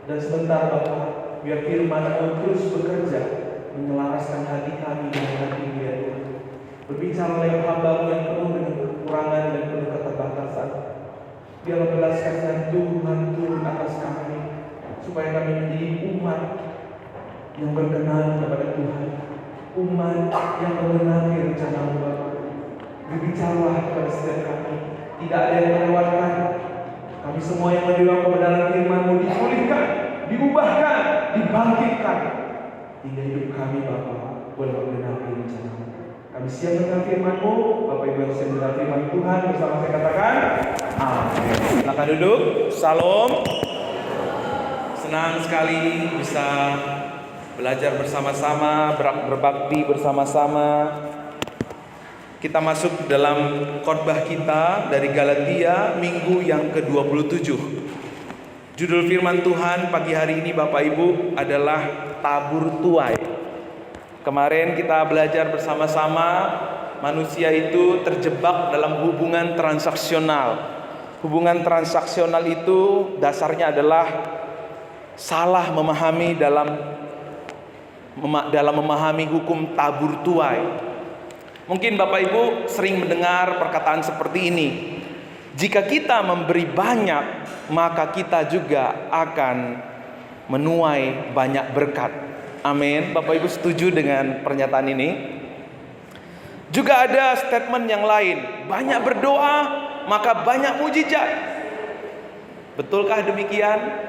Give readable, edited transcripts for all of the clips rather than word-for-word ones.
Dan sebentar Bapa, biar firman-Mu terus bekerja, menyelaraskan hati kami dengan hati-Mu ya Tuhan. Berbicara oleh hamba-Mu yang penuh dengan kekurangan dan penuh keterbatasan. Biarlah belas kasihan Tuhan turun atas kami, supaya kami menjadi umat yang berkenan kepada Tuhan, umat yang mengenali rencana-Mu Bapa. Berbicaralah kepada setiap kami, tidak ada yang melewatkan. Kami semua yang menerima kebenaran firman-Mu dipulihkan, diubahkan, dibangkitkan, hingga hidup kami Bapa boleh mengenali rencana-Mu. Kami siap dengan firman-Mu. Bapak Ibu yang siap dengan firman Tuhan, bersama saya katakan amin. Silakan duduk. Salam. Senang sekali bisa belajar bersama-sama, berbakti bersama-sama. Kita masuk dalam khotbah kita dari Galatia minggu yang ke-27. Judul firman Tuhan pagi hari ini Bapak Ibu adalah tabur tuai. Kemarin kita belajar bersama-sama, manusia itu terjebak dalam hubungan transaksional. Hubungan transaksional itu dasarnya adalah salah memahami dalam memahami hukum tabur tuai. Mungkin Bapak Ibu sering mendengar perkataan seperti ini. Jika kita memberi banyak, maka kita juga akan menuai banyak berkat. Amin. Bapak Ibu setuju dengan pernyataan ini? Juga ada statement yang lain. Banyak berdoa, maka banyak mujizat. Betulkah demikian?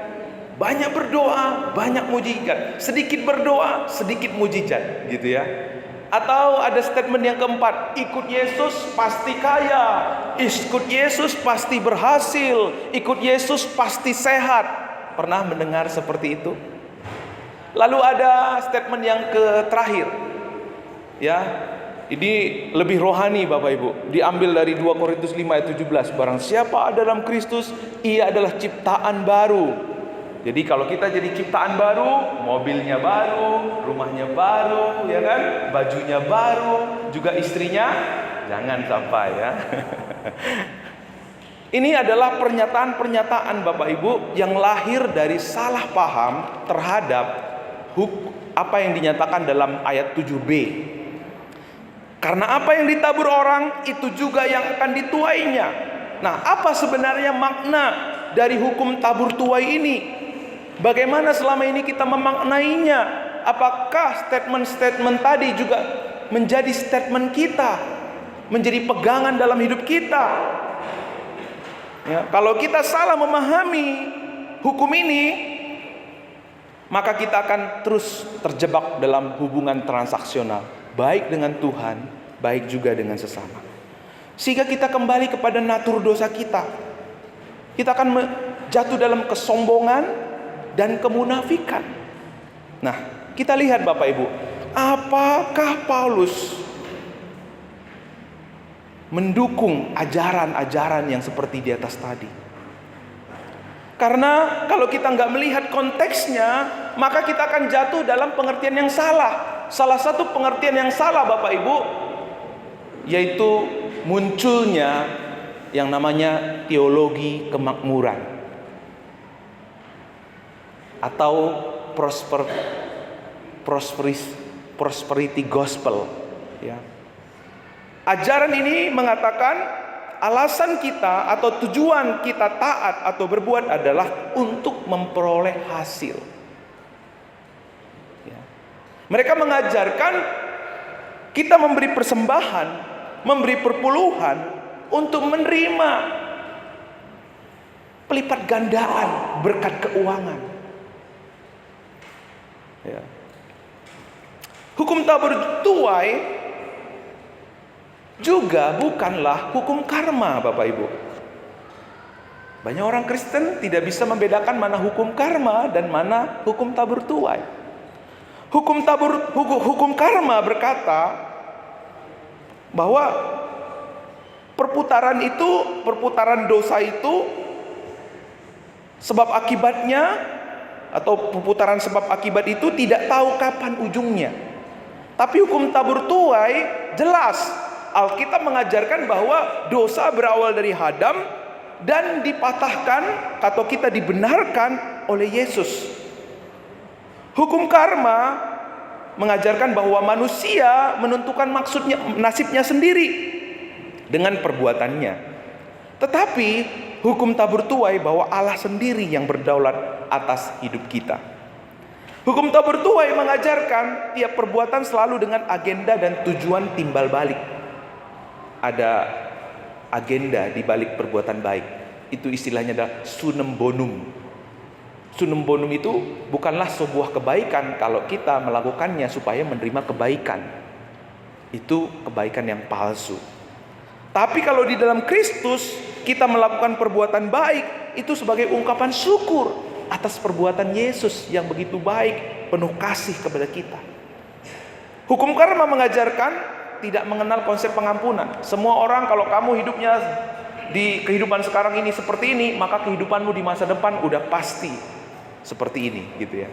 Banyak berdoa, banyak mujizat. Sedikit berdoa, sedikit mujizat, gitu ya. Atau ada statement yang keempat, ikut Yesus pasti kaya, ikut Yesus pasti berhasil, ikut Yesus pasti sehat. Pernah mendengar seperti itu? Lalu ada statement yang terakhir, ya, ini lebih rohani Bapak Ibu, diambil dari 2 Korintus 5 ayat 17. Barang siapa ada dalam Kristus, ia adalah ciptaan baru. Jadi kalau kita jadi ciptaan baru, mobilnya baru, rumahnya baru, ya kan, bajunya baru, juga istrinya, jangan sampai ya. Ini adalah pernyataan-pernyataan Bapak Ibu yang lahir dari salah paham terhadap apa yang dinyatakan dalam ayat 7b. Karena apa yang ditabur orang, itu juga yang akan dituainya. Nah, apa sebenarnya makna dari hukum tabur tuai ini? Bagaimana selama ini kita memaknainya? Apakah statement-statement tadi juga menjadi statement kita, menjadi pegangan dalam hidup kita? Ya, kalau kita salah memahami hukum ini, maka kita akan terus terjebak dalam hubungan transaksional, baik dengan Tuhan, baik juga dengan sesama. Sehingga kita kembali kepada natur dosa kita. Kita akan jatuh dalam kesombongan dan kemunafikan. Nah, kita lihat Bapak Ibu, apakah Paulus mendukung ajaran-ajaran yang seperti di atas tadi? Karena kalau kita nggak melihat konteksnya, maka kita akan jatuh dalam pengertian yang salah. Salah satu pengertian yang salah Bapak Ibu, yaitu munculnya yang namanya teologi kemakmuran atau prosperity gospel, ya. Ajaran ini mengatakan alasan kita atau tujuan kita taat atau berbuat adalah untuk memperoleh hasil, ya. Mereka mengajarkan kita memberi persembahan, memberi perpuluhan untuk menerima pelipat gandaan berkat keuangan. Ya. Hukum tabur tuai juga bukanlah hukum karma Bapak Ibu. Banyak orang Kristen tidak bisa membedakan mana hukum karma dan mana hukum tabur tuai. Hukum karma berkata bahwa perputaran dosa itu sebab akibatnya, atau perputaran sebab akibat itu tidak tahu kapan ujungnya. Tapi hukum tabur tuai jelas. Alkitab mengajarkan bahwa dosa berawal dari Adam dan dipatahkan atau kita dibenarkan oleh Yesus. Hukum karma mengajarkan bahwa manusia menentukan nasibnya sendiri dengan perbuatannya. Tetapi hukum tabur tuai bahwa Allah sendiri yang berdaulat atas hidup kita. Hukum tabur tuai mengajarkan tiap perbuatan selalu dengan agenda dan tujuan timbal balik. Ada agenda di balik perbuatan baik. Itu istilahnya adalah sunem bonum. Sunem bonum itu bukanlah sebuah kebaikan kalau kita melakukannya supaya menerima kebaikan. Itu kebaikan yang palsu. Tapi kalau di dalam Kristus kita melakukan perbuatan baik, itu sebagai ungkapan syukur atas perbuatan Yesus yang begitu baik, penuh kasih kepada kita. Hukum karma mengajarkan tidak mengenal konsep pengampunan. Semua orang, kalau kamu hidupnya di kehidupan sekarang ini seperti ini, maka kehidupanmu di masa depan udah pasti seperti ini, gitu ya.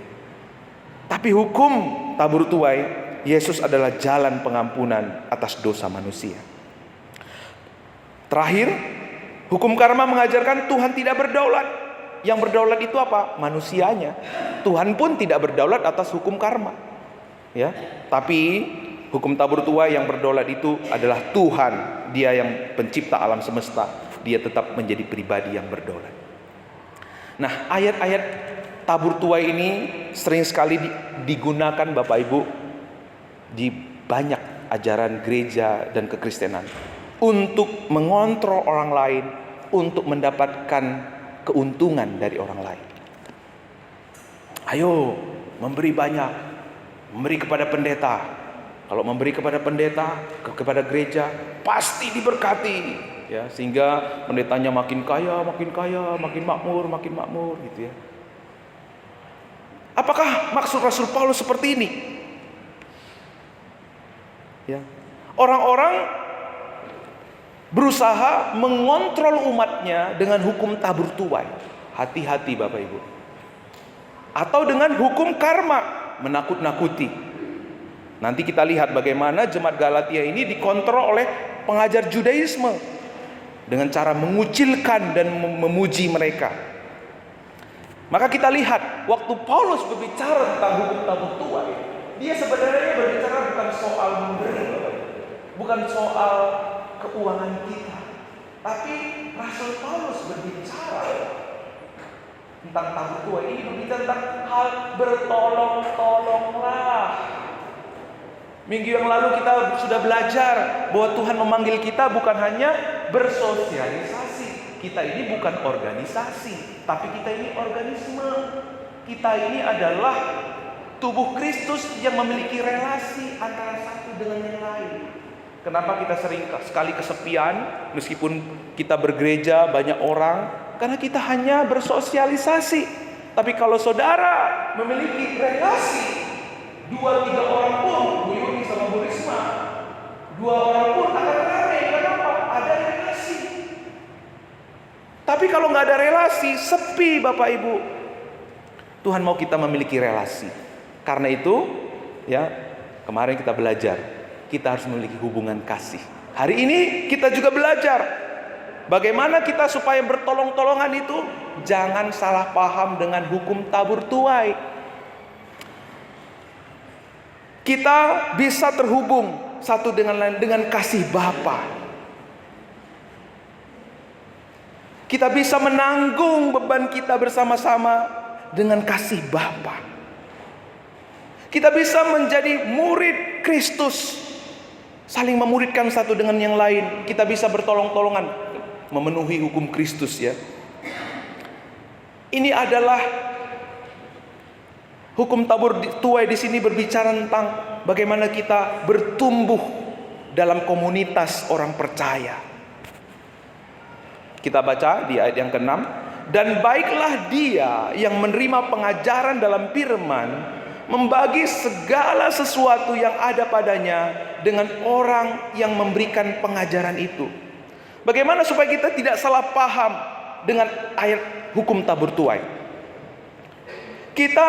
Tapi hukum tabur tuai, Yesus adalah jalan pengampunan atas dosa manusia. Terakhir, hukum karma mengajarkan Tuhan tidak berdaulat. Yang berdaulat itu apa? Manusianya. Tuhan pun tidak berdaulat atas hukum karma. Ya, tapi hukum tabur tuai yang berdaulat itu adalah Tuhan. Dia yang pencipta alam semesta. Dia tetap menjadi pribadi yang berdaulat. Nah, ayat-ayat tabur tuai ini sering sekali digunakan Bapak Ibu di banyak ajaran gereja dan kekristenan untuk mengontrol orang lain, untuk mendapatkan keuntungan dari orang lain. Ayo, memberi banyak, memberi kepada pendeta. Kalau memberi kepada pendeta, kepada gereja, pasti diberkati, ya, sehingga pendetanya makin kaya, makin makmur, gitu ya. Apakah maksud Rasul Paulus seperti ini? Ya. Orang-orang berusaha mengontrol umatnya dengan hukum tabur tuai. Hati-hati Bapak Ibu. Atau dengan hukum karma, menakut-nakuti. Nanti kita lihat bagaimana jemaat Galatia ini dikontrol oleh pengajar Judaisme dengan cara mengucilkan dan memuji mereka. Maka kita lihat waktu Paulus berbicara tentang hukum tabur tuai, dia sebenarnya berbicara bukan soal memberi, bukan soal keuangan kita, tapi Rasul Paulus berbicara tentang tabur tuai ini, berbicara tentang hal bertolong-tolonglah. Minggu yang lalu kita sudah belajar bahwa Tuhan memanggil kita bukan hanya bersosialisasi. Kita ini bukan organisasi, tapi kita ini organisme. Kita ini adalah tubuh Kristus yang memiliki relasi antara satu dengan yang lain. Kenapa kita sering sekali kesepian meskipun kita bergereja banyak orang? Karena kita hanya bersosialisasi. Tapi kalau saudara memiliki relasi, 2-3 orang pun, Bu Yuni sama Bu Risma, 2 orang pun akan ramai. Kenapa? Ada relasi. Tapi kalau nggak ada relasi, sepi Bapak Ibu. Tuhan mau kita memiliki relasi. Karena itu, ya, kemarin kita belajar, kita harus memiliki hubungan kasih. Hari ini kita juga belajar bagaimana kita supaya bertolong-tolongan itu jangan salah paham dengan hukum tabur tuai. Kita bisa terhubung satu dengan lain dengan kasih Bapa. Kita bisa menanggung beban kita bersama-sama dengan kasih Bapa. Kita bisa menjadi murid Kristus, saling memuridkan satu dengan yang lain. Kita bisa bertolong-tolongan memenuhi hukum Kristus, ya. Ini adalah hukum tabur tuai. Di sini berbicara tentang bagaimana kita bertumbuh dalam komunitas orang percaya. Kita baca di ayat yang ke-6, dan baiklah dia yang menerima pengajaran dalam firman, membagi segala sesuatu yang ada padanya dengan orang yang memberikan pengajaran itu. Bagaimana supaya kita tidak salah paham dengan ayat hukum tabur tuai? Kita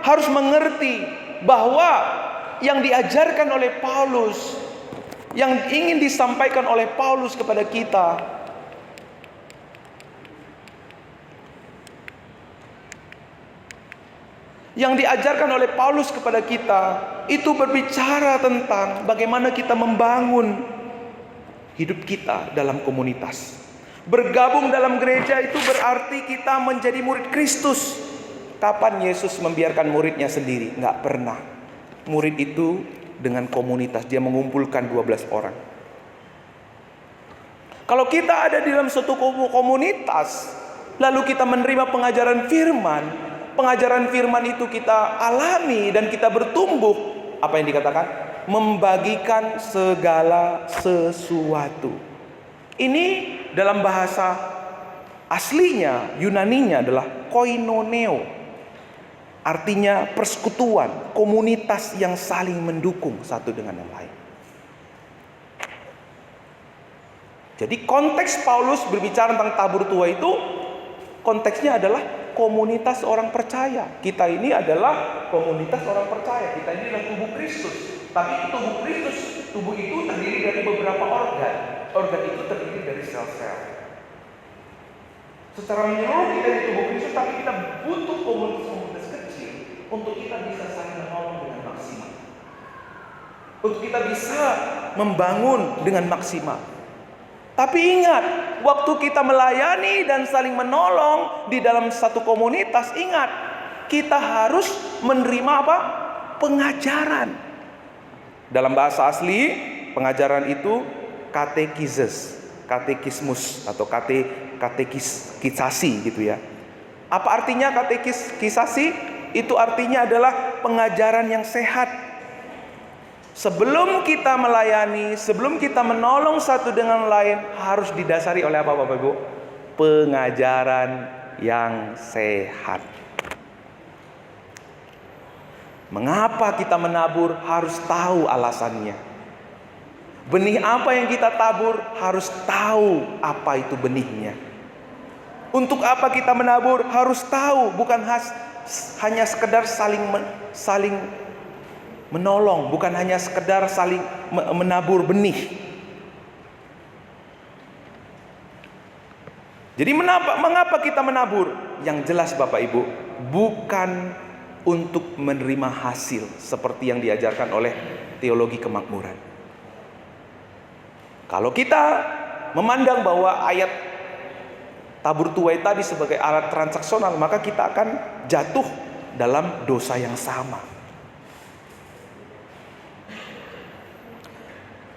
harus mengerti bahwa yang diajarkan oleh Paulus, yang ingin disampaikan oleh Paulus kepada kita, Yang diajarkan oleh Paulus kepada kita itu berbicara tentang bagaimana kita membangun hidup kita dalam komunitas. Bergabung dalam gereja itu berarti kita menjadi murid Kristus. Kapan Yesus membiarkan muridnya sendiri? Nggak pernah. Murid itu dengan komunitas, dia mengumpulkan 12 orang. Kalau kita ada di dalam suatu komunitas, lalu kita menerima pengajaran firman itu kita alami dan kita bertumbuh. Apa yang dikatakan? Membagikan segala sesuatu. Ini dalam bahasa aslinya, Yunaninya adalah koinoneo. Artinya persekutuan, komunitas yang saling mendukung satu dengan yang lain. Jadi konteks Paulus berbicara tentang tabur tua itu, konteksnya adalah komunitas orang percaya. Kita ini adalah komunitas orang percaya. Kita ini adalah tubuh Kristus. Tapi tubuh Kristus, tubuh itu terdiri dari beberapa organ. Organ itu terdiri dari sel-sel. Secara menyeluruh kita di tubuh Kristus, tapi kita butuh komunitas-komunitas kecil untuk kita bisa saling menolong dengan maksimal. Untuk kita bisa membangun dengan maksimal. Tapi ingat, waktu kita melayani dan saling menolong di dalam satu komunitas, ingat, kita harus menerima apa? Pengajaran. Dalam bahasa asli, pengajaran itu katekismus atau katekisasi gitu ya. Apa artinya katekisasi? Itu artinya adalah pengajaran yang sehat. Sebelum kita melayani, sebelum kita menolong satu dengan lain, harus didasari oleh apa Bapak Ibu? Pengajaran yang sehat. Mengapa kita menabur? Harus tahu alasannya. Benih apa yang kita tabur? Harus tahu apa itu benihnya. Untuk apa kita menabur? Harus tahu, bukan hanya sekedar saling menolong, bukan hanya sekedar saling menabur benih. Jadi mengapa kita menabur? Yang jelas Bapak Ibu, bukan untuk menerima hasil seperti yang diajarkan oleh teologi kemakmuran. Kalau kita memandang bahwa ayat tabur tuai tadi sebagai alat transaksional, maka kita akan jatuh dalam dosa yang sama.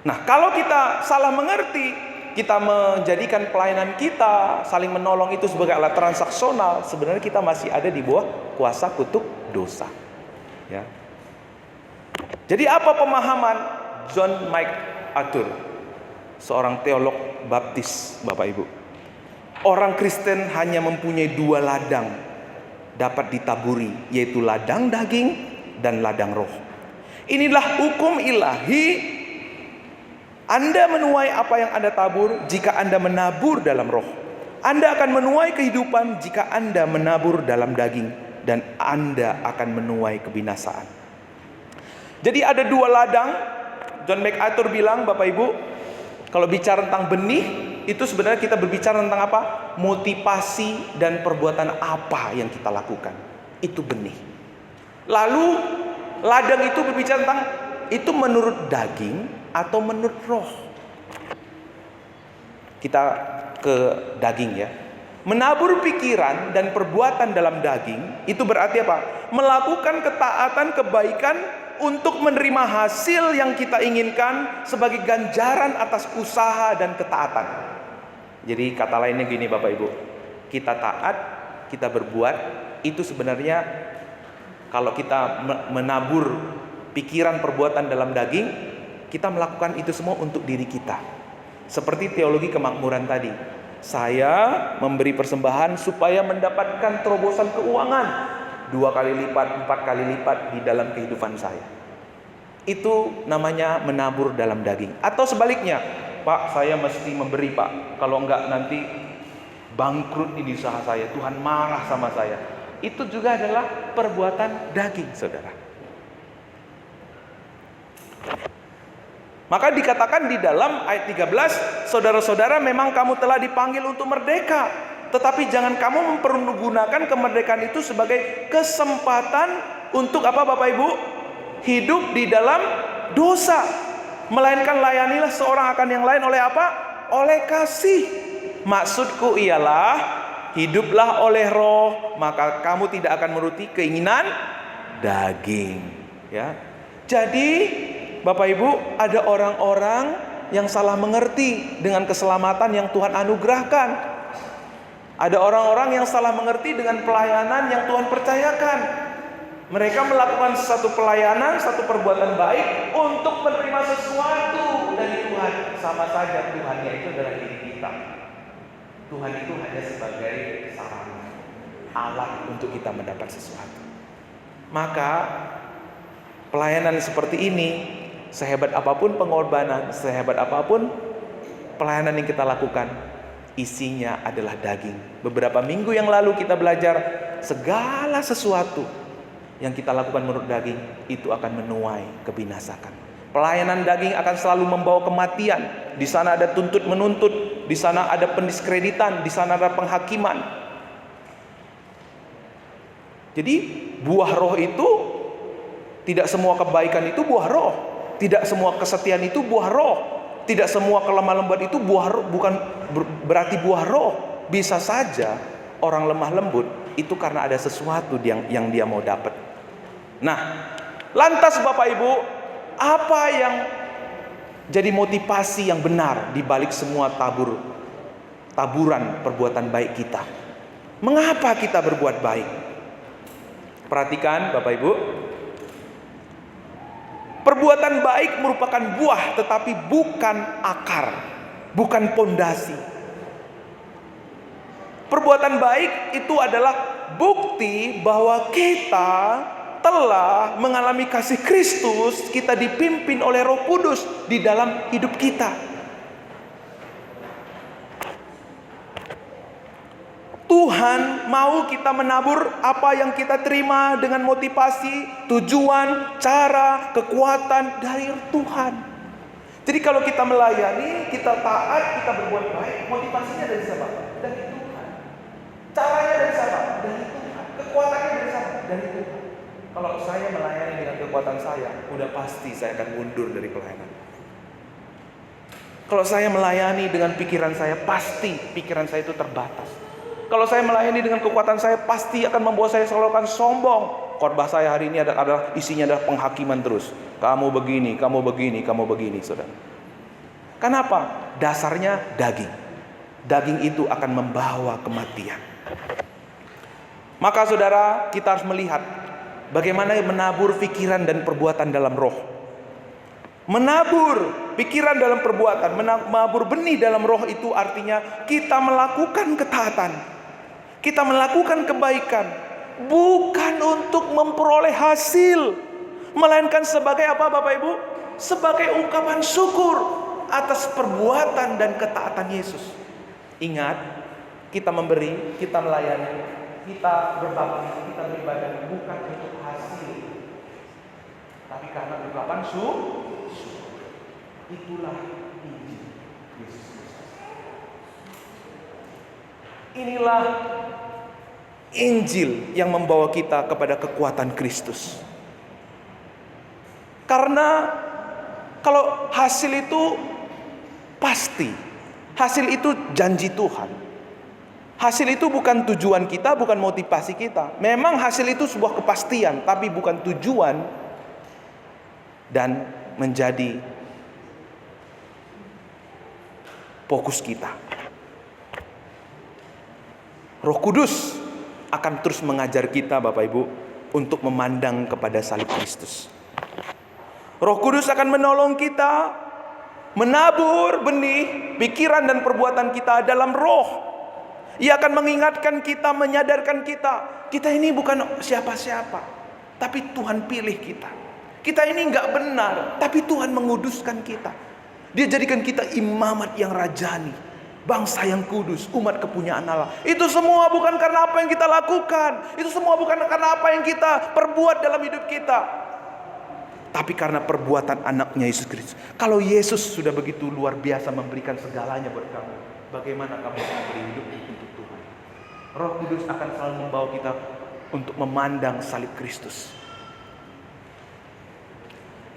Nah, kalau kita salah mengerti, kita menjadikan pelayanan kita, saling menolong itu sebagai alat transaksional, sebenarnya kita masih ada di bawah kuasa kutuk dosa. Ya. Jadi apa pemahaman John MacArthur, seorang teolog baptis, Bapak Ibu? Orang Kristen hanya mempunyai 2 ladang dapat ditaburi, yaitu ladang daging dan ladang roh. Inilah hukum ilahi. Anda menuai apa yang Anda tabur jika Anda menabur dalam roh. Anda akan menuai kehidupan jika Anda menabur dalam daging, dan Anda akan menuai kebinasaan. Jadi ada 2 ladang. John MacArthur bilang, Bapak Ibu, kalau bicara tentang benih, itu sebenarnya kita berbicara tentang apa? Motivasi dan perbuatan apa yang kita lakukan. Itu benih. Lalu ladang itu berbicara tentang itu menurut daging atau menurut roh. Kita ke daging ya. Menabur pikiran dan perbuatan dalam daging itu berarti apa? Melakukan ketaatan, kebaikan untuk menerima hasil yang kita inginkan sebagai ganjaran atas usaha dan ketaatan. Jadi kata lainnya gini Bapak Ibu, kita taat, kita berbuat, itu sebenarnya kalau kita menabur pikiran perbuatan dalam daging, kita melakukan itu semua untuk diri kita. Seperti teologi kemakmuran tadi. Saya memberi persembahan supaya mendapatkan terobosan keuangan 2 kali lipat, 4 kali lipat di dalam kehidupan saya. Itu namanya menabur dalam daging. Atau sebaliknya, Pak, saya mesti memberi Pak. Kalau enggak nanti bangkrut ini usaha saya. Tuhan marah sama saya. Itu juga adalah perbuatan daging, saudara. Maka dikatakan di dalam ayat 13, saudara-saudara, memang kamu telah dipanggil untuk merdeka. Tetapi jangan kamu mempergunakan kemerdekaan itu sebagai kesempatan untuk apa Bapak Ibu? Hidup di dalam dosa. Melainkan layanilah seorang akan yang lain oleh apa? Oleh kasih. Maksudku ialah hiduplah oleh roh, maka kamu tidak akan menuruti keinginan daging. Ya. Jadi Bapak Ibu, ada orang-orang yang salah mengerti dengan keselamatan yang Tuhan anugerahkan. Ada orang-orang yang salah mengerti dengan pelayanan yang Tuhan percayakan. Mereka melakukan satu pelayanan, satu perbuatan baik untuk menerima sesuatu dari Tuhan. Sama saja Tuhannya itu adalah diri kita. Tuhan itu hanya sebagai sarana, alat untuk kita mendapat sesuatu. Maka pelayanan seperti ini, sehebat apapun pengorbanan, sehebat apapun pelayanan yang kita lakukan, isinya adalah daging. Beberapa minggu yang lalu kita belajar segala sesuatu yang kita lakukan menurut daging itu akan menuai kebinasakan. Pelayanan daging akan selalu membawa kematian. Di sana ada tuntut menuntut, di sana ada pendiskreditan, di sana ada penghakiman. Jadi buah roh itu, tidak semua kebaikan itu buah roh, tidak semua kesetiaan itu buah roh, tidak semua kelemah lembut itu buah roh, bukan berarti buah roh. Bisa saja orang lemah lembut itu karena ada sesuatu yang dia mau dapat. Nah, lantas Bapak Ibu, apa yang jadi motivasi yang benar di balik semua taburan perbuatan baik kita? Mengapa kita berbuat baik? Perhatikan Bapak Ibu, perbuatan baik merupakan buah tetapi bukan akar, bukan pondasi. Perbuatan baik itu adalah bukti bahwa kita telah mengalami kasih Kristus, kita dipimpin oleh Roh Kudus di dalam hidup kita. Tuhan mau kita menabur apa yang kita terima dengan motivasi, tujuan, cara, kekuatan dari Tuhan. Jadi kalau kita melayani, kita taat, kita berbuat baik, motivasinya dari siapa? Dari Tuhan. Caranya dari siapa? Dari Tuhan. Kekuatannya dari siapa? Dari Tuhan. Kalau saya melayani dengan kekuatan saya, udah pasti saya akan mundur dari pelayanan. Kalau saya melayani dengan pikiran saya, pasti pikiran saya itu terbatas. Kalau saya melayani dengan kekuatan saya, pasti akan membuat saya selalu akan sombong. Khotbah saya hari ini adalah isinya adalah penghakiman terus. Kamu begini, kamu begini, kamu begini, saudara. Kenapa? Dasarnya daging. Daging itu akan membawa kematian. Maka saudara, kita harus melihat bagaimana menabur pikiran dan perbuatan dalam roh. Menabur pikiran dalam perbuatan, menabur benih dalam roh itu artinya kita melakukan ketaatan. Kita melakukan kebaikan bukan untuk memperoleh hasil, melainkan sebagai apa Bapak Ibu? Sebagai ungkapan syukur atas perbuatan dan ketaatan Yesus. Ingat, kita memberi, kita melayani, kita berbakti, kita beribadah bukan untuk hasil, tapi karena ungkapan syukur. Itulah Injil Yesus Kristus. Inilah Injil yang membawa kita kepada kekuatan Kristus. Karena kalau hasil itu pasti, hasil itu janji Tuhan. Hasil itu bukan tujuan kita, bukan motivasi kita. Memang hasil itu sebuah kepastian, tapi bukan tujuan dan menjadi fokus kita. Roh Kudus akan terus mengajar kita Bapak Ibu untuk memandang kepada salib Kristus. Roh Kudus akan menolong kita menabur benih pikiran dan perbuatan kita dalam roh. Ia akan mengingatkan kita, menyadarkan kita, kita ini bukan siapa-siapa, tapi Tuhan pilih kita. Kita ini enggak benar, tapi Tuhan menguduskan kita. Dia jadikan kita imamat yang rajani, bangsa yang kudus, umat kepunyaan Allah. Itu semua bukan karena apa yang kita lakukan, itu semua bukan karena apa yang kita perbuat dalam hidup kita, tapi karena perbuatan anaknya Yesus Kristus. Kalau Yesus sudah begitu luar biasa memberikan segalanya buat kamu, bagaimana kamu akan beri hidup untuk Tuhan? Roh Kudus akan selalu membawa kita untuk memandang salib Kristus.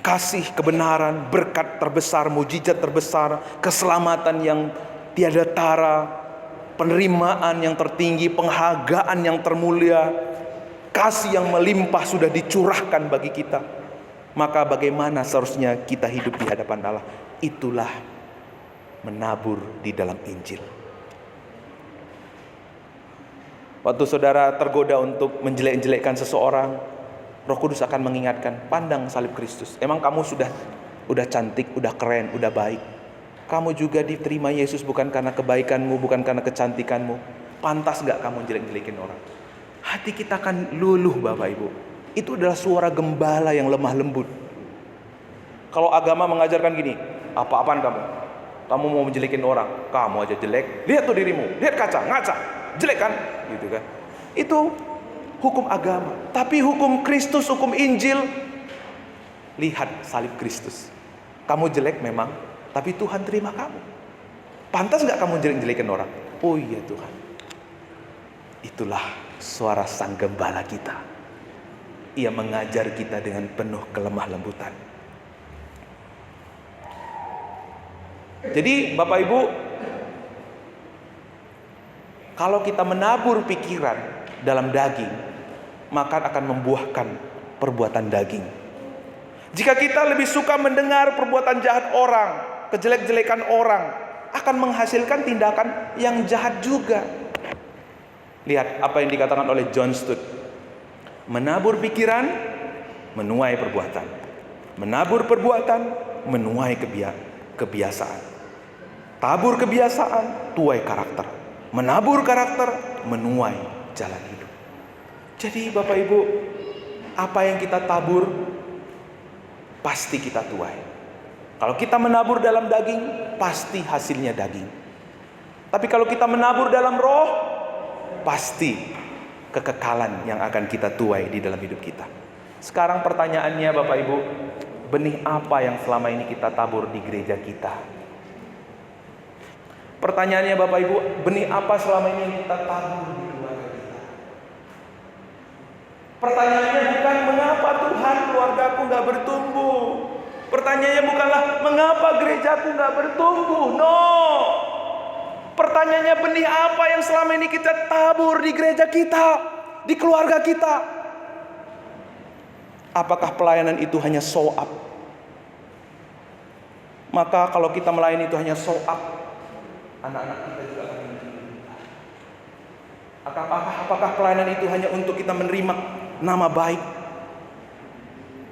Kasih, kebenaran, berkat terbesar, mujizat terbesar, keselamatan yang tiada tara, penerimaan yang tertinggi, penghargaan yang termulia, kasih yang melimpah sudah dicurahkan bagi kita. Maka bagaimana seharusnya kita hidup di hadapan Allah? Itulah menabur di dalam Injil. Waktu saudara tergoda untuk menjelek-jelekkan seseorang, Roh Kudus akan mengingatkan, pandang salib Kristus. Emang kamu sudah cantik, udah keren, udah baik. Kamu juga diterima Yesus bukan karena kebaikanmu, bukan karena kecantikanmu. Pantas gak kamu jelek-jelekin orang? Hati kita akan luluh, Bapak Ibu. Itu adalah suara gembala yang lemah lembut. Kalau agama mengajarkan gini, apa-apaan kamu? Kamu mau menjelekin orang, kamu aja jelek. Lihat tuh dirimu, lihat kaca, ngaca, jelek kan? Gitu kan? Itu hukum agama. Tapi hukum Kristus, hukum Injil, lihat salib Kristus. Kamu jelek memang, tapi Tuhan terima kamu. Pantas gak kamu jelek-jelekin orang? Oh iya Tuhan. Itulah suara sang gembala kita. Ia mengajar kita dengan penuh kelemah lembutan. Jadi Bapak Ibu, kalau kita menabur pikiran dalam daging, maka akan membuahkan perbuatan daging. Jika kita lebih suka mendengar perbuatan jahat orang, kejelek-jelekan orang, akan menghasilkan tindakan yang jahat juga. Lihat apa yang dikatakan oleh John Stott. Menabur pikiran, menuai perbuatan. Menabur perbuatan, menuai kebiasaan. Tabur kebiasaan, tuai karakter. Menabur karakter, menuai jalan hidup. Jadi Bapak Ibu, apa yang kita tabur, pasti kita tuai. Kalau kita menabur dalam daging, pasti hasilnya daging. Tapi kalau kita menabur dalam roh, pasti kekekalan yang akan kita tuai di dalam hidup kita. Sekarang pertanyaannya Bapak Ibu, benih apa yang selama ini kita tabur di gereja kita? Pertanyaannya Bapak Ibu, benih apa selama ini yang kita tabur di keluarga kita? Pertanyaannya bukan mengapa Tuhan keluargaku gak bertumbuh. Pertanyaannya bukanlah mengapa gerejaku gak bertumbuh. No. Pertanyaannya benih apa yang selama ini kita tabur di gereja kita, di keluarga kita? Apakah pelayanan itu hanya show up? Maka kalau kita melayani itu hanya show up, anak-anak kita juga akan menderita. Apakah pelayanan itu hanya untuk kita menerima nama baik?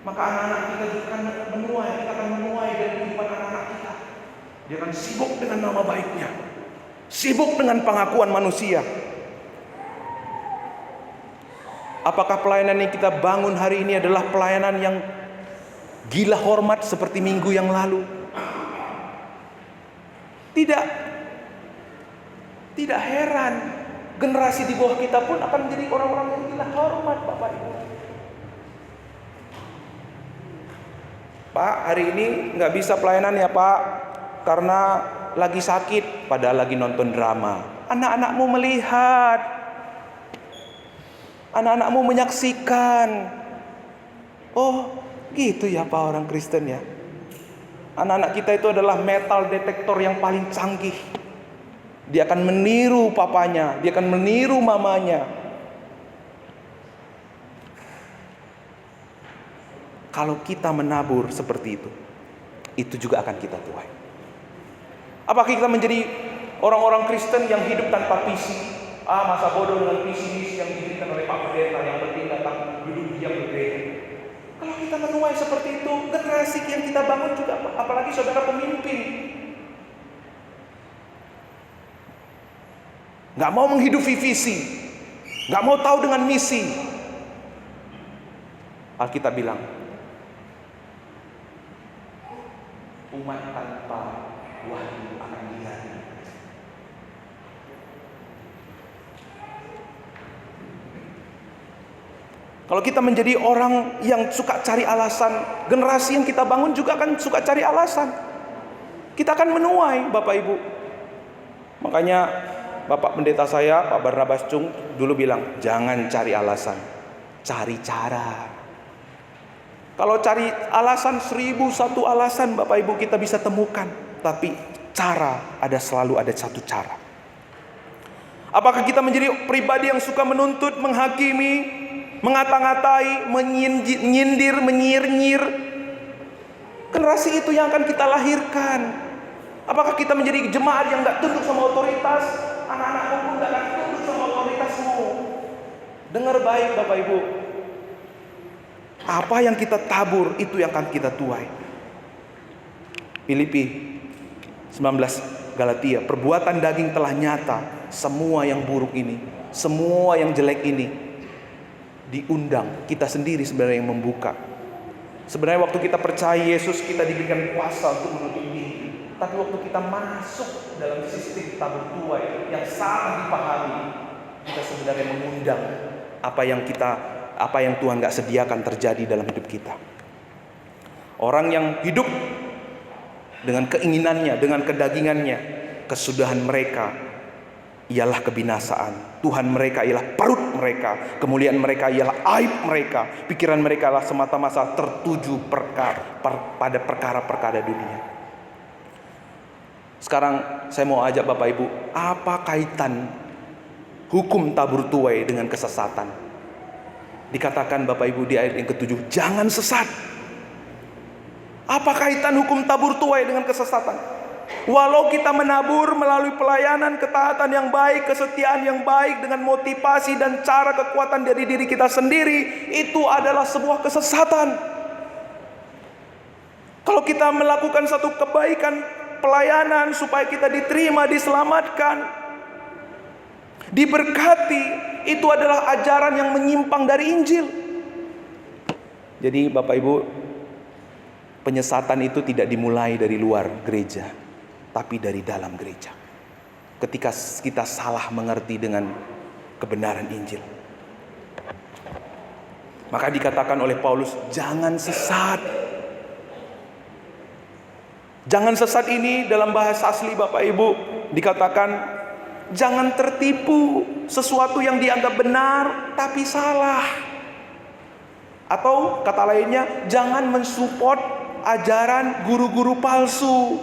Maka anak-anak kita juga akan menuai, kita akan menuai dari kehidupan anak-anak kita. Dia akan sibuk dengan nama baiknya, sibuk dengan pengakuan manusia. Apakah pelayanan yang kita bangun hari ini adalah pelayanan yang gila hormat seperti minggu yang lalu? Tidak heran, generasi di bawah kita pun akan menjadi orang-orang yang gila hormat, Bapak Ibu. Pak, hari ini nggak bisa pelayanan ya Pak, karena lagi sakit, padahal lagi nonton drama. Anak-anakmu melihat, anak-anakmu menyaksikan. Oh, gitu ya Pak orang Kristen ya. Anak-anak kita itu adalah metal detektor yang paling canggih. Dia akan meniru papanya, dia akan meniru mamanya. Kalau kita menabur seperti itu juga akan kita tuai. Apakah kita menjadi orang-orang Kristen yang hidup tanpa visi? Masa bodoh dengan visi-misi yang diberikan oleh Pak Pendeta, yang penting datang duduk diam di gereja. Kalau kita menuai seperti itu, generasi yang kita bangun juga, apalagi saudara pemimpin, gak mau menghidupi visi, gak mau tahu dengan misi. Alkitab bilang, umat tanpa wahyu akan dihati. Kalau kita menjadi orang yang suka cari alasan, generasi yang kita bangun juga akan suka cari alasan. Kita akan menuai, Bapak Ibu. Makanya Bapak pendeta saya, Pak Barnabas Chung, dulu bilang, jangan cari alasan, cari cara. Kalau cari alasan, 1001 alasan Bapak Ibu kita bisa temukan. Tapi cara, selalu ada satu cara. Apakah kita menjadi pribadi yang suka menuntut, menghakimi, mengata-ngatai, menyindir, menyir-nyir? Generasi itu yang akan kita lahirkan. Apakah kita menjadi jemaat yang gak tunduk sama otoritas? Anak-anakmu pun gak akan tunduk sama otoritasmu. Dengar baik Bapak Ibu. Apa yang kita tabur, itu yang akan kita tuai. Filipi 19, Galatia, perbuatan daging telah nyata. Semua yang buruk ini, semua yang jelek ini diundang. Kita sendiri sebenarnya yang membuka. Sebenarnya waktu kita percaya Yesus, kita diberikan kuasa untuk menutup diri. Tapi waktu kita masuk dalam sistem tabur tuai yang salah dipahami, kita sebenarnya mengundang apa yang Tuhan gak sediakan terjadi dalam hidup kita. Orang yang hidup dengan keinginannya, dengan kedagingannya, kesudahan mereka ialah kebinasaan. Tuhan mereka ialah perut mereka. Kemuliaan mereka ialah aib mereka. Pikiran mereka adalah semata-mata tertuju pada perkara-perkara dunia. Sekarang saya mau ajak Bapak Ibu, apa kaitan hukum tabur tuai dengan kesesatan? Dikatakan Bapak Ibu di ayat yang ke-7, jangan sesat. Apa kaitan hukum tabur tuai dengan kesesatan? Walau kita menabur melalui pelayanan, ketaatan yang baik, kesetiaan yang baik, dengan motivasi dan cara kekuatan dari diri kita sendiri, itu adalah sebuah kesesatan. Kalau kita melakukan satu kebaikan, pelayanan supaya kita diterima, diselamatkan, diberkati, itu adalah ajaran yang menyimpang dari Injil. Jadi Bapak Ibu, penyesatan itu tidak dimulai dari luar gereja, tapi dari dalam gereja. Ketika kita salah mengerti dengan kebenaran Injil, maka dikatakan oleh Paulus, jangan sesat. Jangan sesat ini dalam bahasa asli Bapak Ibu dikatakan jangan tertipu sesuatu yang dianggap benar tapi salah. Atau kata lainnya, jangan mensupport ajaran guru-guru palsu.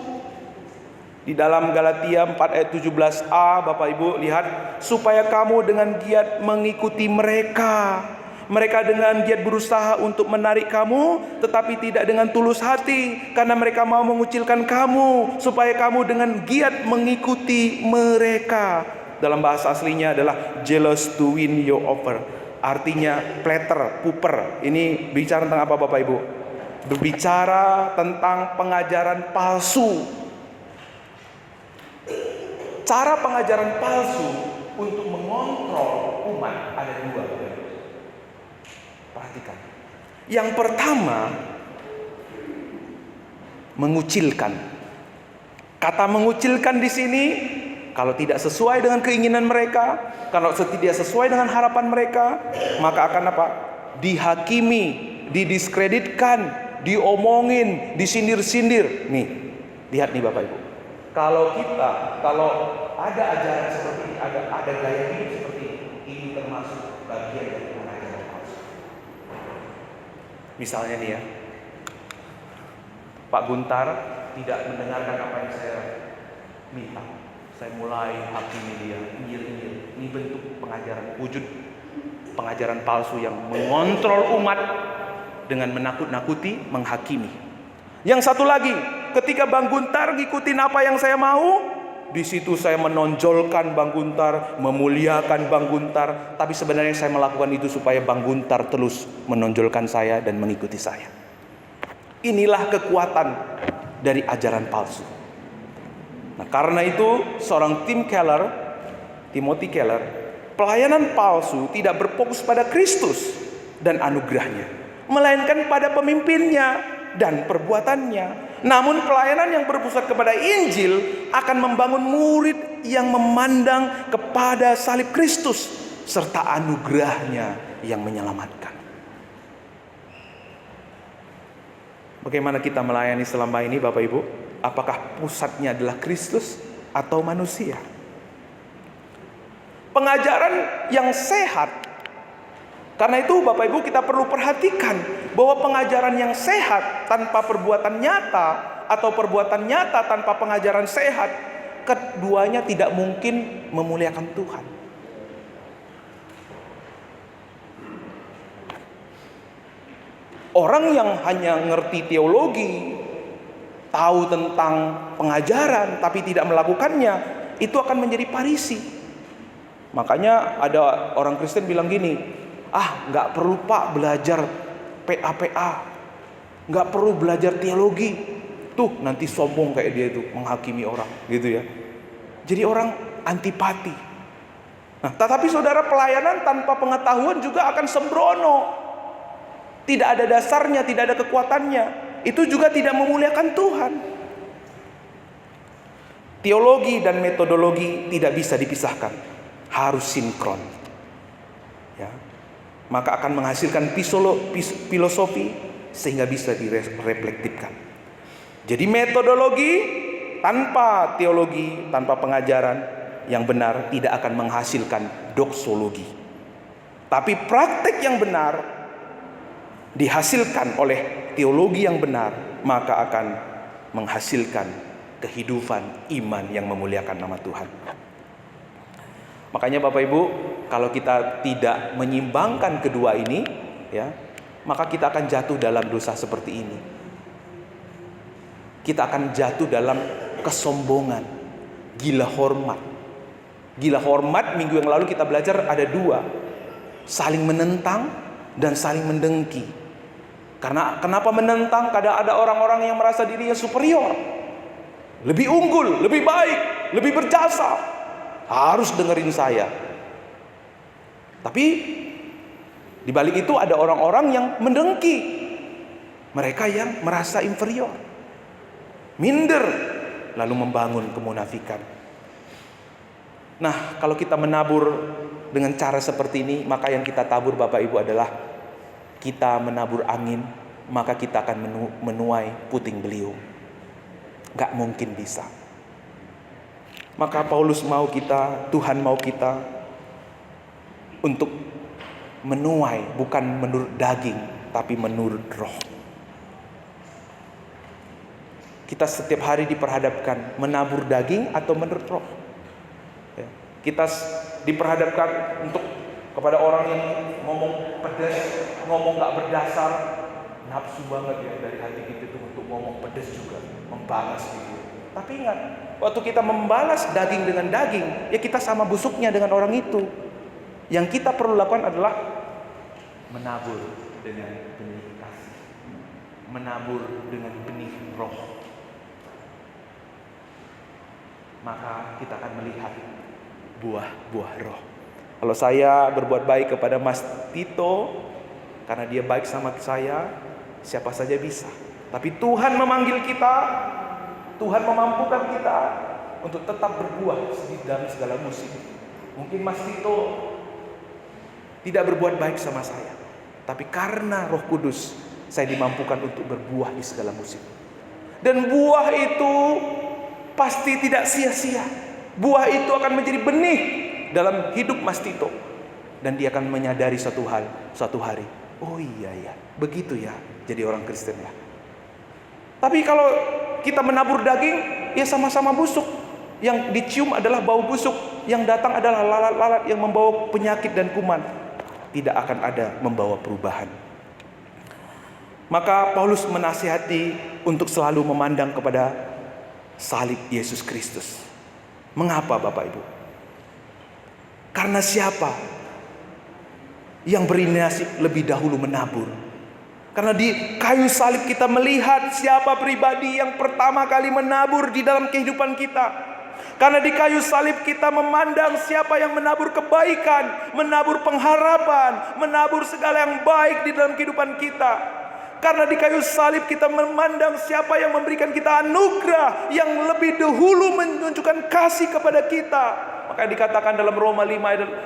Di dalam Galatia 4 ayat 17a, Bapak Ibu lihat, supaya kamu dengan giat mengikuti mereka. Mereka dengan giat berusaha untuk menarik kamu, tetapi tidak dengan tulus hati, karena mereka mau mengucilkan kamu, supaya kamu dengan giat mengikuti mereka. Dalam bahasa aslinya adalah jealous to win you over. Artinya platter, puper. Ini bicara tentang apa Bapak Ibu? Berbicara tentang pengajaran palsu. Cara pengajaran palsu untuk mengontrol umat ada dua. Perhatikan. Yang pertama, mengucilkan. Kata mengucilkan di sini, kalau tidak sesuai dengan keinginan mereka, kalau tidak sesuai dengan harapan mereka, maka akan apa? Dihakimi, didiskreditkan, diomongin, disindir-sindir. Nih, lihat nih Bapak Ibu. Kalau ada ajaran seperti ini, ada gaya hidup seperti ini termasuk bagian dari pengajaran palsu. Misalnya nih ya, Pak Guntar tidak mendengarkan apa yang saya minta. Saya mulai hakimi dia, nyir-nyir. Ini bentuk pengajaran, wujud pengajaran palsu yang mengontrol umat dengan menakut-nakuti, menghakimi. Yang satu lagi, ketika Bang Guntar ngikutin apa yang saya mau, di situ saya menonjolkan Bang Guntar, memuliakan Bang Guntar, tapi sebenarnya saya melakukan itu supaya Bang Guntar terus menonjolkan saya dan mengikuti saya. Inilah kekuatan dari ajaran palsu. Nah, karena itu seorang Timothy Keller, pelayanan palsu tidak berfokus pada Kristus dan anugerahnya, melainkan pada pemimpinnya dan perbuatannya. Namun pelayanan yang berpusat kepada Injil akan membangun murid yang memandang kepada salib Kristus serta anugerahnya yang menyelamatkan. Bagaimana kita melayani selama ini Bapak Ibu? Apakah pusatnya adalah Kristus atau manusia? pengajaran yang sehat. Karena itu Bapak Ibu, kita perlu perhatikan bahwa pengajaran yang sehat tanpa perbuatan nyata atau perbuatan nyata tanpa pengajaran sehat, keduanya tidak mungkin memuliakan Tuhan. Orang yang hanya ngerti teologi, tahu tentang pengajaran tapi tidak melakukannya, itu akan menjadi Farisi. Makanya ada orang Kristen bilang gini, nggak perlu Pak belajar PA, nggak perlu belajar teologi, tuh nanti sombong kayak dia itu, menghakimi orang, gitu ya. Jadi orang antipati. Nah, tetapi saudara, pelayanan tanpa pengetahuan juga akan sembrono. Tidak ada dasarnya, tidak ada kekuatannya. Itu juga tidak memuliakan Tuhan. Teologi dan metodologi tidak bisa dipisahkan, harus sinkron. Ya. Maka akan menghasilkan filosofi sehingga bisa direflektifkan. Jadi metodologi tanpa teologi, tanpa pengajaran yang benar tidak akan menghasilkan doksologi. Tapi praktek yang benar dihasilkan oleh teologi yang benar, maka akan menghasilkan kehidupan iman yang memuliakan nama Tuhan. Makanya Bapak Ibu, kalau kita tidak menyimbangkan kedua ini, ya, maka kita akan jatuh dalam dosa seperti ini. Kita akan jatuh dalam kesombongan, gila hormat. Gila hormat minggu yang lalu kita belajar ada dua, saling menentang dan saling mendengki. Karena kenapa menentang? Kadang ada orang-orang yang merasa dirinya superior, lebih unggul, lebih baik, lebih berjasa, harus dengerin saya. Tapi di balik itu ada orang-orang yang mendengki, mereka yang merasa inferior, minder, lalu membangun kemunafikan. Nah, kalau kita menabur dengan cara seperti ini, maka yang kita tabur Bapak Ibu adalah kita menabur angin, maka kita akan menuai puting beliung. Gak mungkin bisa. Maka Paulus mau kita, Tuhan mau kita untuk menuai bukan menurut daging, tapi menurut roh. Kita setiap hari diperhadapkan menabur daging atau menurut roh. Kita diperhadapkan untuk kepada orang yang ngomong pedas, ngomong gak berdasar, nafsu banget ya dari hati kita itu untuk ngomong pedas juga, membalas gitu. Tapi ingat, waktu kita membalas daging dengan daging, ya kita sama busuknya dengan orang itu. Yang kita perlu lakukan adalah menabur dengan benih kasih, menabur dengan benih roh. Maka kita akan melihat buah-buah roh. Kalau saya berbuat baik kepada Mas Tito karena dia baik sama saya, siapa saja bisa. Tapi Tuhan memanggil kita, Tuhan memampukan kita untuk tetap berbuah dalam segala musim. Mungkin Mas Tito tidak berbuat baik sama saya, tapi karena Roh Kudus saya dimampukan untuk berbuah di segala musim. Dan buah itu pasti tidak sia-sia. Buah itu akan menjadi benih dalam hidup Mas Tito, dan dia akan menyadari suatu hari, oh iya ya, begitu ya jadi orang Kristen ya. Tapi kalau kita menabur daging, ya sama-sama busuk. Yang dicium adalah bau busuk, yang datang adalah lalat-lalat yang membawa penyakit dan kuman. Tidak akan ada membawa perubahan. Maka Paulus menasihati untuk selalu memandang kepada salib Yesus Kristus. Mengapa Bapak Ibu? Karena siapa yang berinisiatif lebih dahulu menabur? Karena di kayu salib kita melihat siapa pribadi yang pertama kali menabur di dalam kehidupan kita. Karena di kayu salib kita memandang siapa yang menabur kebaikan, menabur pengharapan, menabur segala yang baik di dalam kehidupan kita. Karena di kayu salib kita memandang siapa yang memberikan kita anugerah yang lebih dahulu menunjukkan kasih kepada kita. Maka dikatakan dalam Roma 5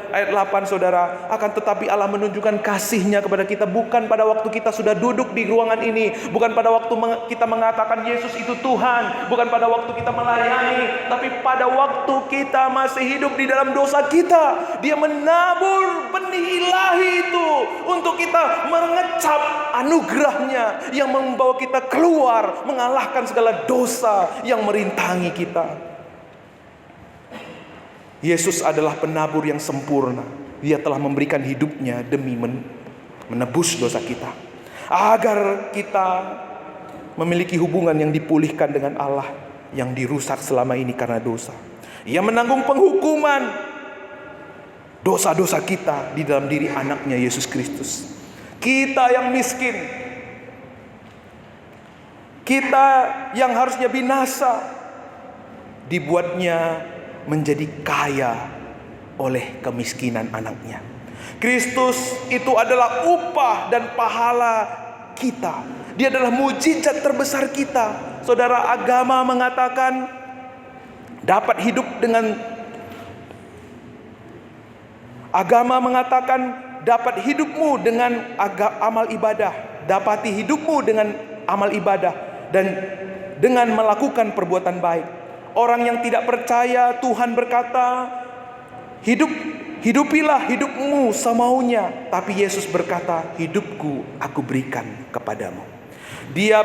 ayat 8 saudara, akan tetapi Allah menunjukkan kasih-Nya kepada kita bukan pada waktu kita sudah duduk di ruangan ini, bukan pada waktu kita mengatakan Yesus itu Tuhan, bukan pada waktu kita melayani, tapi pada waktu kita masih hidup di dalam dosa kita. Dia menabur benih ilahi itu untuk kita mengecap anugerah-Nya yang membawa kita keluar, mengalahkan segala dosa yang merintangi kita. Yesus adalah penabur yang sempurna. Dia telah memberikan hidupnya demi menebus dosa kita, agar kita memiliki hubungan yang dipulihkan dengan Allah yang dirusak selama ini karena dosa. Ia menanggung penghukuman dosa-dosa kita di dalam diri anaknya Yesus Kristus. Kita yang miskin, kita yang harusnya binasa, dibuatnya menjadi kaya oleh kemiskinan anaknya. Kristus itu adalah upah dan pahala kita. Dia adalah mujizat terbesar kita. Saudara, agama mengatakan dapat hidup dengan dapat hidupmu dengan amal ibadah. Dapati hidupmu dengan amal ibadah dan dengan melakukan perbuatan baik. Orang yang tidak percaya, Tuhan berkata, hidupilah hidupmu semaunya. Tapi Yesus berkata, hidupku aku berikan kepadamu. Dia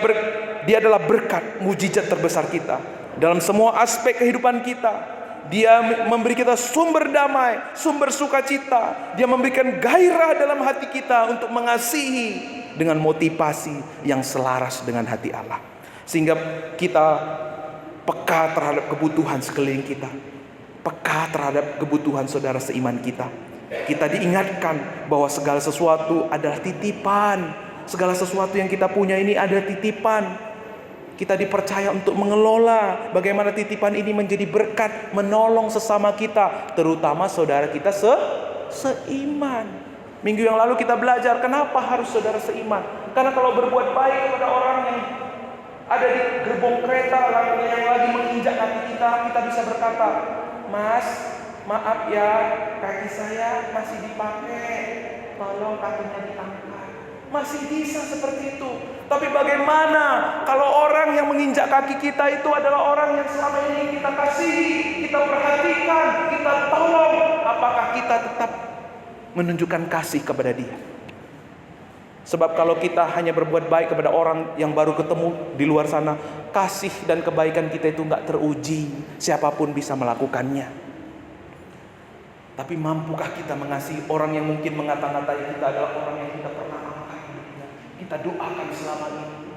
adalah berkat, mujizat terbesar kita dalam semua aspek kehidupan kita. Dia memberi kita sumber damai, sumber sukacita. Dia memberikan gairah dalam hati kita untuk mengasihi dengan motivasi yang selaras dengan hati Allah. Sehingga kita peka terhadap kebutuhan sekeliling kita, peka terhadap kebutuhan saudara seiman kita. Kita diingatkan bahwa segala sesuatu adalah titipan. Segala sesuatu yang kita punya ini ada titipan. Kita dipercaya untuk mengelola bagaimana titipan ini menjadi berkat, menolong sesama kita, terutama saudara kita seiman. Minggu yang lalu kita belajar kenapa harus saudara seiman. Karena kalau berbuat baik kepada orang yang ada di gerbong kereta yang lagi menginjak kaki kita, kita bisa berkata, Mas, maaf ya, kaki saya masih dipakai, tolong kakinya diangkat. Masih bisa seperti itu. Tapi bagaimana kalau orang yang menginjak kaki kita itu adalah orang yang selama ini kita kasihi, kita perhatikan, kita tolong, apakah kita tetap menunjukkan kasih kepada dia? Sebab kalau kita hanya berbuat baik kepada orang yang baru ketemu di luar sana, kasih dan kebaikan kita itu gak teruji. Siapapun bisa melakukannya. Tapi mampukah kita mengasihi orang yang mungkin mengata-ngatai kita adalah orang yang kita pernah angkat hidupnya, kita doakan selama ini?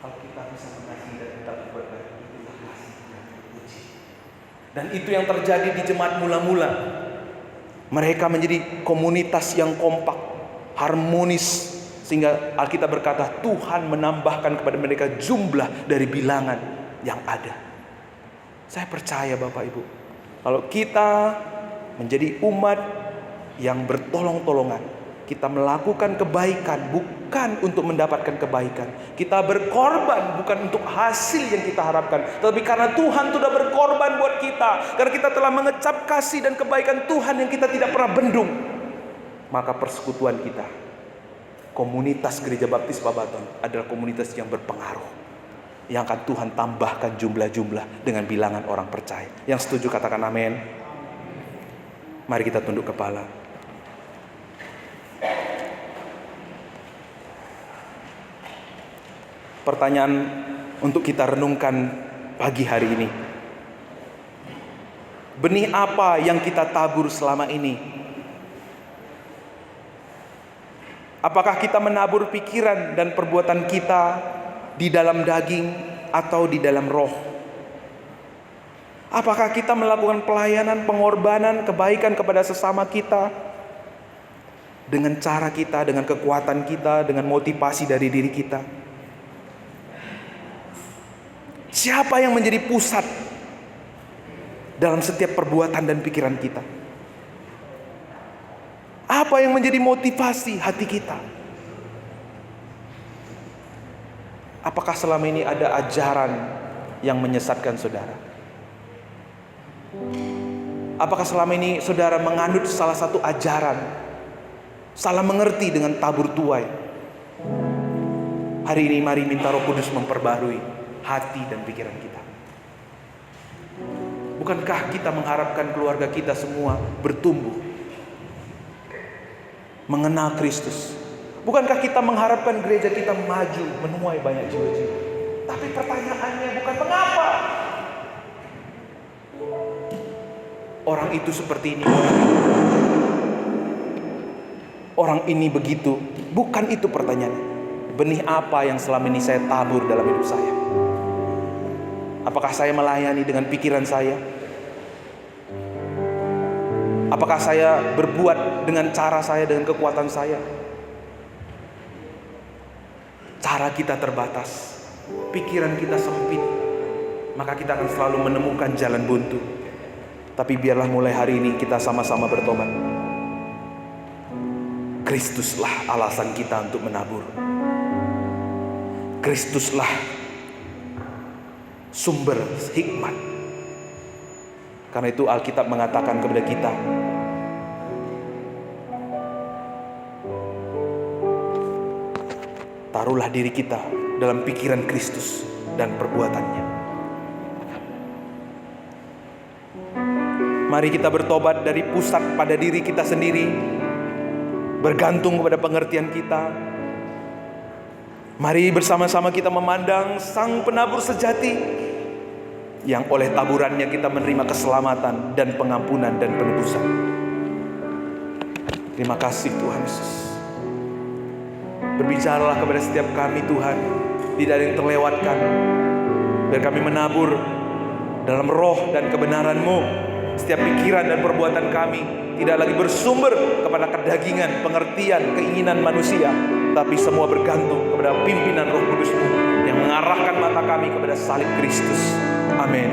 Kalau kita bisa mengasihi dan kita berbuat baik, itulah kasih yang teruji. Dan itu yang terjadi di jemaat mula-mula. Mereka menjadi komunitas yang kompak, harmonis, sehingga Alkitab berkata Tuhan menambahkan kepada mereka jumlah dari bilangan yang ada. Saya percaya Bapak Ibu, kalau kita menjadi umat yang bertolong-tolongan, kita melakukan kebaikan bukan untuk mendapatkan kebaikan, kita berkorban bukan untuk hasil yang kita harapkan, tapi karena Tuhan sudah berkorban buat kita, karena kita telah mengecap kasih dan kebaikan Tuhan yang kita tidak pernah bendung, maka persekutuan kita, komunitas Gereja Baptis Babaton adalah komunitas yang berpengaruh, yang akan Tuhan tambahkan jumlah-jumlah dengan bilangan orang percaya. Yang setuju katakan amin. Mari kita tunduk kepala. Pertanyaan untuk kita renungkan pagi hari ini. Benih apa yang kita tabur selama ini? Apakah kita menabur pikiran dan perbuatan kita di dalam daging atau di dalam roh? Apakah kita melakukan pelayanan, pengorbanan, kebaikan kepada sesama kita dengan cara kita, dengan kekuatan kita, dengan motivasi dari diri kita? Siapa yang menjadi pusat dalam setiap perbuatan dan pikiran kita? Apa yang menjadi motivasi hati kita? Apakah selama ini ada ajaran yang menyesatkan saudara? Apakah selama ini saudara menganut salah satu ajaran, salah mengerti dengan tabur tuai? Hari ini mari minta Roh Kudus memperbarui hati dan pikiran kita. Bukankah kita mengharapkan keluarga kita semua bertumbuh, mengenal Kristus? Bukankah kita mengharapkan gereja kita maju, menuai banyak jiwa-jiwa? Tapi pertanyaannya bukan mengapa orang itu seperti ini, orang ini begitu. Bukan itu pertanyaannya. Benih apa yang selama ini saya tabur dalam hidup saya? Apakah saya melayani dengan pikiran saya? Apakah saya berbuat dengan cara saya, dengan kekuatan saya? Cara kita terbatas, pikiran kita sempit, maka kita akan selalu menemukan jalan buntu. Tapi biarlah mulai hari ini kita sama-sama bertobat. Kristuslah alasan kita untuk menabur. Kristuslah sumber hikmat. Karena itu Alkitab mengatakan kepada kita, taruhlah diri kita dalam pikiran Kristus dan perbuatannya. Mari kita bertobat dari pusat pada diri kita sendiri, bergantung kepada pengertian kita. Mari bersama-sama kita memandang Sang Penabur sejati, yang oleh taburannya kita menerima keselamatan dan pengampunan dan penebusan. Terima kasih Tuhan Yesus. Berbicaralah kepada setiap kami Tuhan, tidak ada yang terlewatkan. Biar kami menabur dalam roh dan kebenaran-Mu. Setiap pikiran dan perbuatan kami tidak lagi bersumber kepada kedagingan, pengertian, keinginan manusia, tapi semua bergantung kepada pimpinan Roh Kudus-Mu yang mengarahkan mata kami kepada salib Kristus. Amin.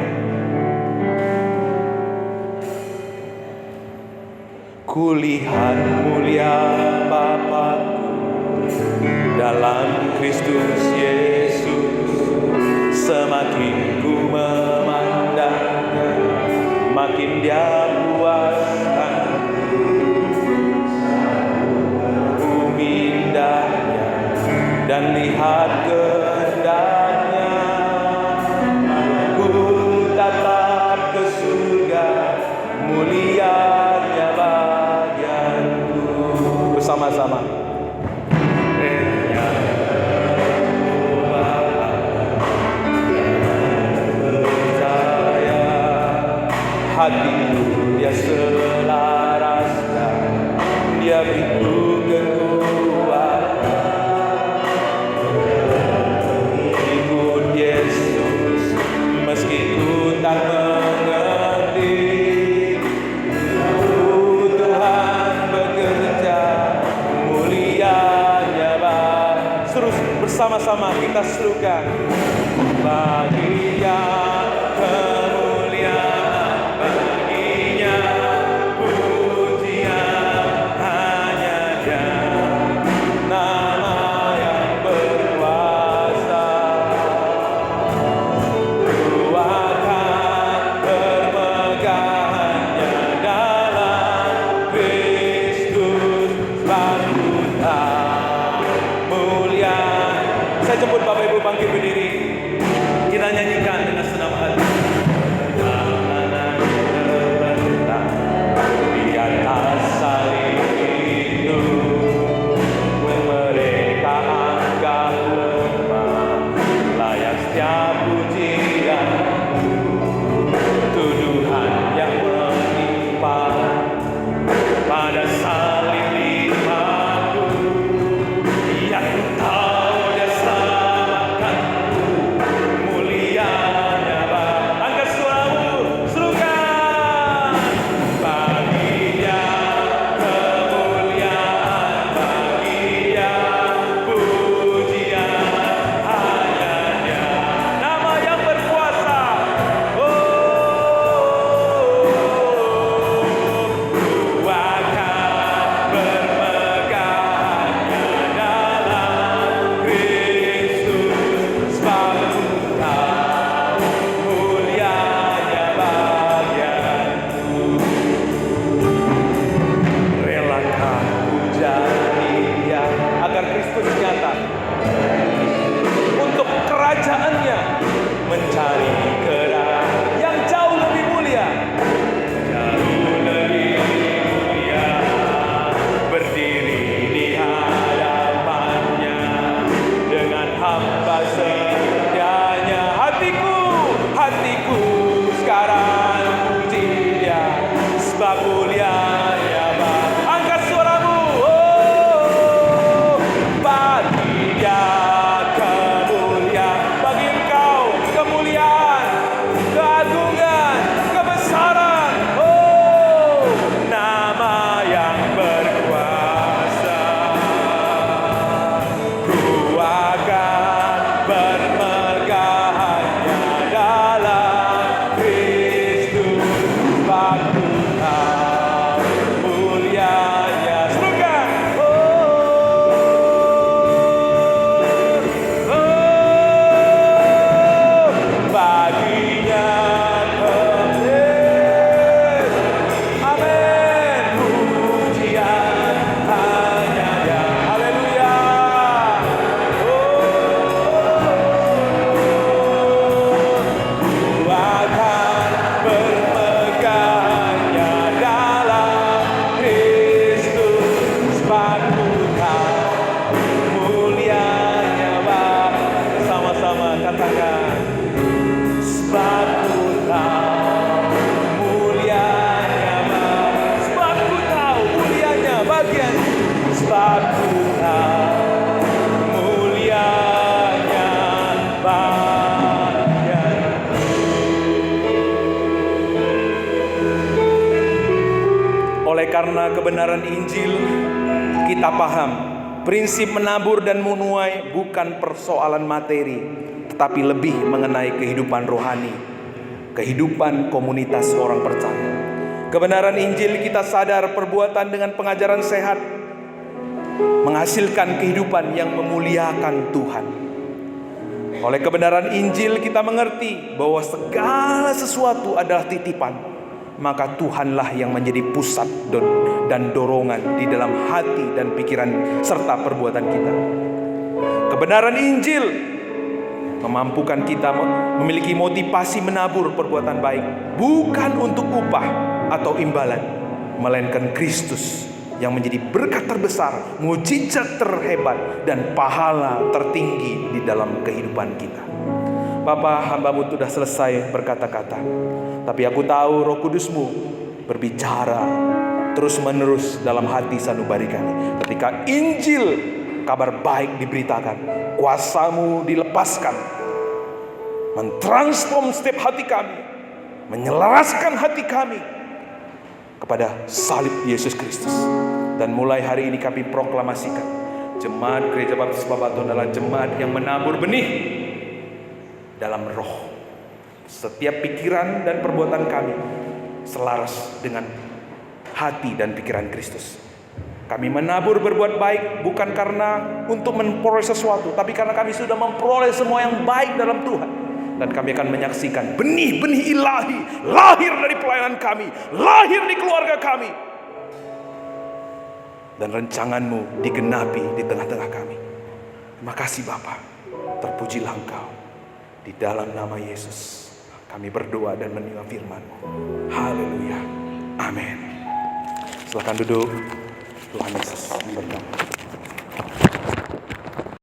Kulihat mulia Bapa-Ku dalam Kristus Yesus, semakin ku memandangnya, makin Dia puaskan. Bumi indahnya dan lihat kehendaknya, ku tatap ke surga, mulianya bagianku. Bersama-sama. Hatiku Dia selaraskan, Dia beriku kekuatan. Ikut Yesus meski ku tak mengerti, Tuhan bekerja, mulianya Bapa. Terus bersama-sama kita serukan, baginya jemput Bapak Ibu bangkit berdiri. Kita nyanyikan dengan senang hati. Di atas salib itu mereka anggap lemah, layak setiap pujian, tuduhan yang menimpa pada salib limpahku. Yang tahu mulia karena kebenaran Injil, kita paham prinsip menabur dan menuai bukan persoalan materi, tetapi lebih mengenai kehidupan rohani, kehidupan komunitas orang percaya. Kebenaran Injil kita sadar perbuatan dengan pengajaran sehat menghasilkan kehidupan yang memuliakan Tuhan. Oleh kebenaran Injil kita mengerti bahwa segala sesuatu adalah titipan, maka Tuhanlah yang menjadi pusat dan dorongan di dalam hati dan pikiran serta perbuatan kita. Kebenaran Injil memampukan kita memiliki motivasi menabur perbuatan baik, bukan untuk upah atau imbalan, melainkan Kristus yang menjadi berkat terbesar, mujizat terhebat, dan pahala tertinggi di dalam kehidupan kita. Bapa, hamba-Mu sudah selesai berkata-kata, tapi aku tahu Roh Kudus-Mu berbicara terus-menerus dalam hati sanubari kami. Ketika Injil, kabar baik diberitakan, kuasa-Mu dilepaskan, mentransform setiap hati kami, menyelaraskan hati kami kepada salib Yesus Kristus. Dan mulai hari ini kami proklamasikan, Jemaat Gereja Baptis Babaton adalah jemaat yang menabur benih dalam roh. Setiap pikiran dan perbuatan kami selaras dengan hati dan pikiran Kristus. Kami menabur berbuat baik bukan karena untuk memperoleh sesuatu, tapi karena kami sudah memperoleh semua yang baik dalam Tuhan. Dan kami akan menyaksikan benih-benih ilahi lahir dari pelayanan kami, lahir di keluarga kami. Dan rancangan-Mu digenapi di tengah-tengah kami. Terima kasih Bapa, terpujilah Engkau. Di dalam nama Yesus kami berdoa dan menerima firman-Mu. Haleluya. Amin. Silakan duduk. Tuhan Yesus memberkati.